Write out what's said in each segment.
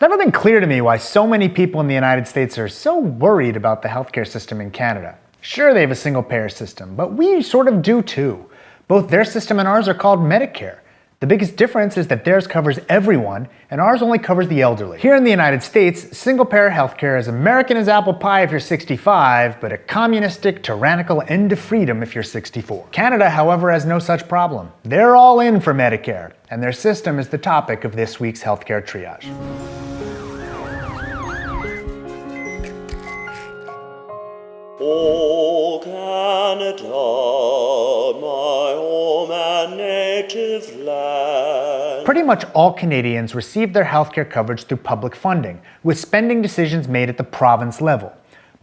It's never been clear to me why so many people in the United States are so worried about the healthcare system in Canada. Sure, they have a single-payer system, but we sort of do too. Both their system and ours are called Medicare. The biggest difference is that theirs covers everyone, and ours only covers the elderly. Here in the United States, single-payer healthcare is American as apple pie if you're 65, but a communistic, tyrannical end to freedom if you're 64. Canada, however, has no such problem. They're all in for Medicare, and their system is the topic of this week's Healthcare Triage. O Canada, my home and native land. Pretty much all Canadians receive their healthcare coverage through public funding, with spending decisions made at the province level.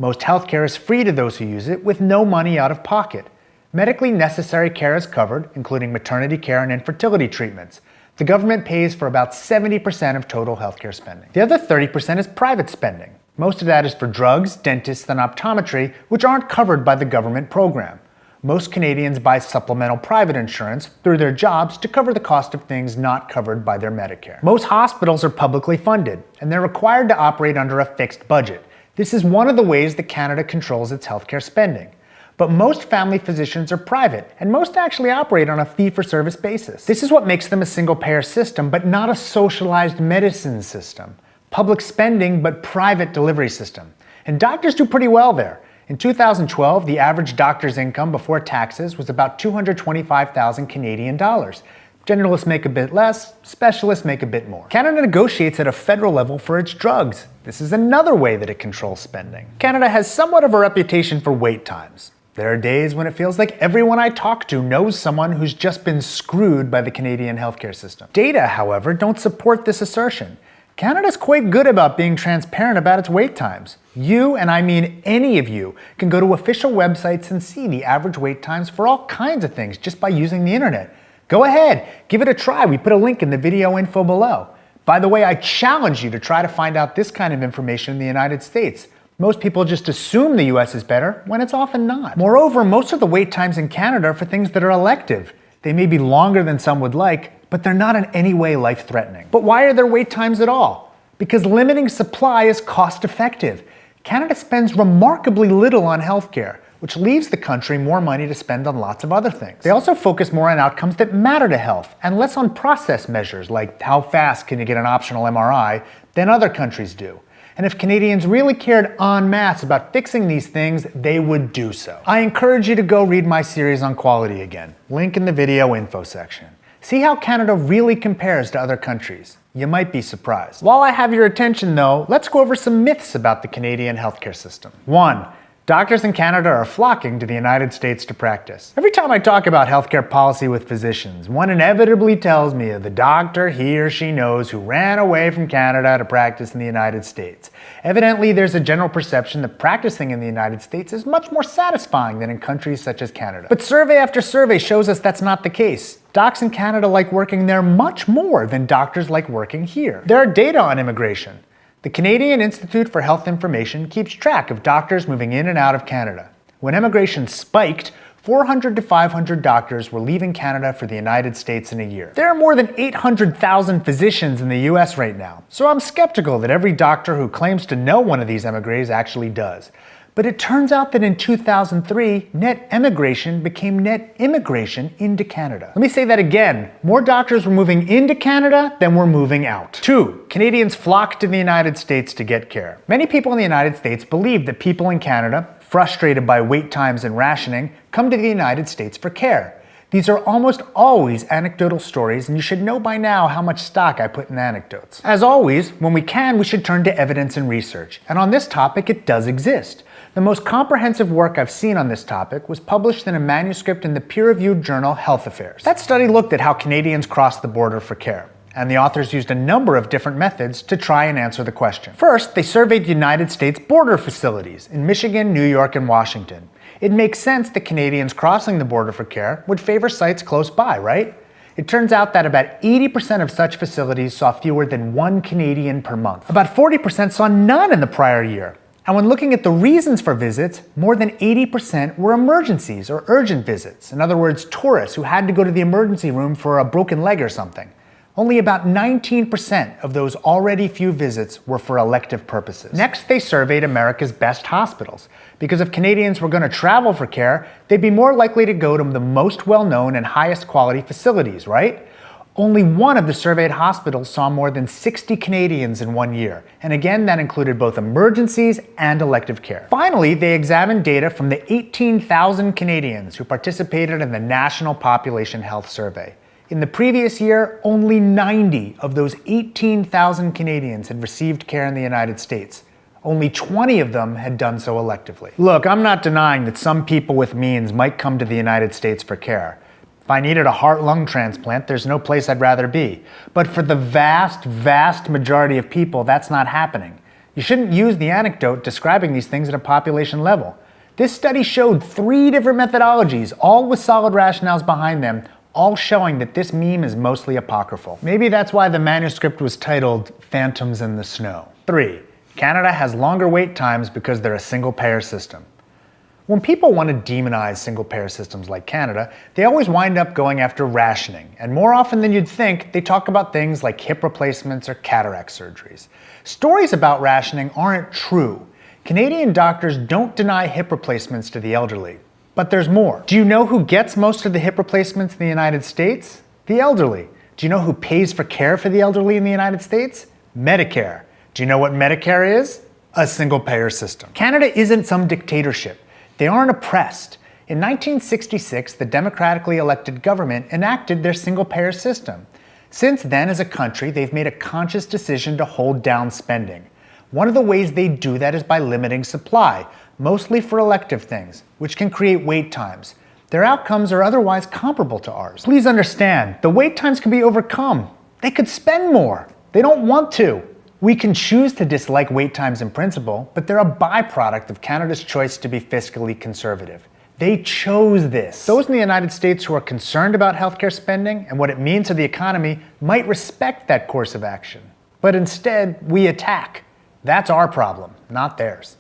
Most healthcare is free to those who use it, with no money out of pocket. Medically necessary care is covered, including maternity care and infertility treatments. The government pays for about 70% of total healthcare spending. The other 30% is private spending. Most of that is for drugs, dentists, and optometry, which aren't covered by the government program. Most Canadians buy supplemental private insurance through their jobs to cover the cost of things not covered by their Medicare. Most hospitals are publicly funded, and they're required to operate under a fixed budget. This is one of the ways that Canada controls its healthcare spending. But most family physicians are private, and most actually operate on a fee-for-service basis. This is what makes them a single-payer system, but not a socialized medicine system. Public spending, but private delivery system. And doctors do pretty well there. In 2012, the average doctor's income before taxes was about 225,000 Canadian dollars. Generalists make a bit less, specialists make a bit more. Canada negotiates at a federal level for its drugs. This is another way that it controls spending. Canada has somewhat of a reputation for wait times. There are days when it feels like everyone I talk to knows someone who's just been screwed by the Canadian healthcare system. Data, however, don't support this assertion. Canada's quite good about being transparent about its wait times. You, and I mean any of you, can go to official websites and see the average wait times for all kinds of things just by using the internet. Go ahead, give it a try. We put a link in the video info below. By the way, I challenge you to try to find out this kind of information in the United States. Most people just assume the US is better when it's often not. Moreover, most of the wait times in Canada are for things that are elective. They may be longer than some would like, but they're not in any way life-threatening. But why are there wait times at all? Because limiting supply is cost-effective. Canada spends remarkably little on healthcare, which leaves the country more money to spend on lots of other things. They also focus more on outcomes that matter to health, and less on process measures like how fast can you get an optional MRI than other countries do. And if Canadians really cared en masse about fixing these things, they would do so. I encourage you to go read my series on quality again. Link in the video info section. See how Canada really compares to other countries. You might be surprised. While I have your attention though, let's go over some myths about the Canadian healthcare system. 1. Doctors in Canada are flocking to the United States to practice. Every time I talk about healthcare policy with physicians, one inevitably tells me of the doctor he or she knows who ran away from Canada to practice in the United States. Evidently, there's a general perception that practicing in the United States is much more satisfying than in countries such as Canada. But survey after survey shows us that's not the case. Docs in Canada like working there much more than doctors like working here. There are data on immigration. The Canadian Institute for Health Information keeps track of doctors moving in and out of Canada. When immigration spiked, 400 to 500 doctors were leaving Canada for the United States in a year. There are more than 800,000 physicians in the US right now, so I'm skeptical that every doctor who claims to know one of these emigres actually does. But it turns out that in 2003, net emigration became net immigration into Canada. Let me say that again. More doctors were moving into Canada than were moving out. 2. Canadians flock to the United States to get care. Many people in the United States believe that people in Canada, frustrated by wait times and rationing, come to the United States for care. These are almost always anecdotal stories, and you should know by now how much stock I put in anecdotes. As always, when we can, we should turn to evidence and research. And on this topic, it does exist. The most comprehensive work I've seen on this topic was published in a manuscript in the peer-reviewed journal Health Affairs. That study looked at how Canadians cross the border for care, and the authors used a number of different methods to try and answer the question. First, they surveyed United States border facilities in Michigan, New York, and Washington. It makes sense that Canadians crossing the border for care would favor sites close by, right? It turns out that about 80% of such facilities saw fewer than 1 Canadian per month. About 40% saw none in the prior year. And when looking at the reasons for visits, more than 80% were emergencies or urgent visits. In other words, tourists who had to go to the emergency room for a broken leg or something. Only about 19% of those already few visits were for elective purposes. Next, they surveyed America's best hospitals, because if Canadians were going to travel for care, they'd be more likely to go to the most well-known and highest quality facilities, right? Only one of the surveyed hospitals saw more than 60 Canadians in 1 year, and again that included both emergencies and elective care. Finally, they examined data from the 18,000 Canadians who participated in the National Population Health Survey. In the previous year, only 90 of those 18,000 Canadians had received care in the United States. Only 20 of them had done so electively. Look, I'm not denying that some people with means might come to the United States for care. If I needed a heart-lung transplant, there's no place I'd rather be. But for the vast majority of people, that's not happening. You shouldn't use the anecdote describing these things at a population level. This study showed 3 different methodologies, all with solid rationales behind them, all showing that this meme is mostly apocryphal. Maybe that's why the manuscript was titled Phantoms in the Snow. 3. Canada has longer wait times because they're a single-payer system. When people want to demonize single-payer systems like Canada, they always wind up going after rationing, and more often than you'd think, they talk about things like hip replacements or cataract surgeries. Stories about rationing aren't true. Canadian doctors don't deny hip replacements to the elderly. But there's more. Do you know who gets most of the hip replacements in the United States? The elderly. Do you know who pays for care for the elderly in the United States? Medicare. Do you know what Medicare is? A single-payer system. Canada isn't some dictatorship. They aren't oppressed. In 1966, the democratically elected government enacted their single-payer system. Since then, as a country, they've made a conscious decision to hold down spending. One of the ways they do that is by limiting supply, mostly for elective things, which can create wait times. Their outcomes are otherwise comparable to ours. Please understand, the wait times can be overcome. They could spend more. They don't want to. We can choose to dislike wait times in principle, but they're a byproduct of Canada's choice to be fiscally conservative. They chose this. Those in the United States who are concerned about healthcare spending and what it means to the economy might respect that course of action. But instead, we attack. That's our problem, not theirs.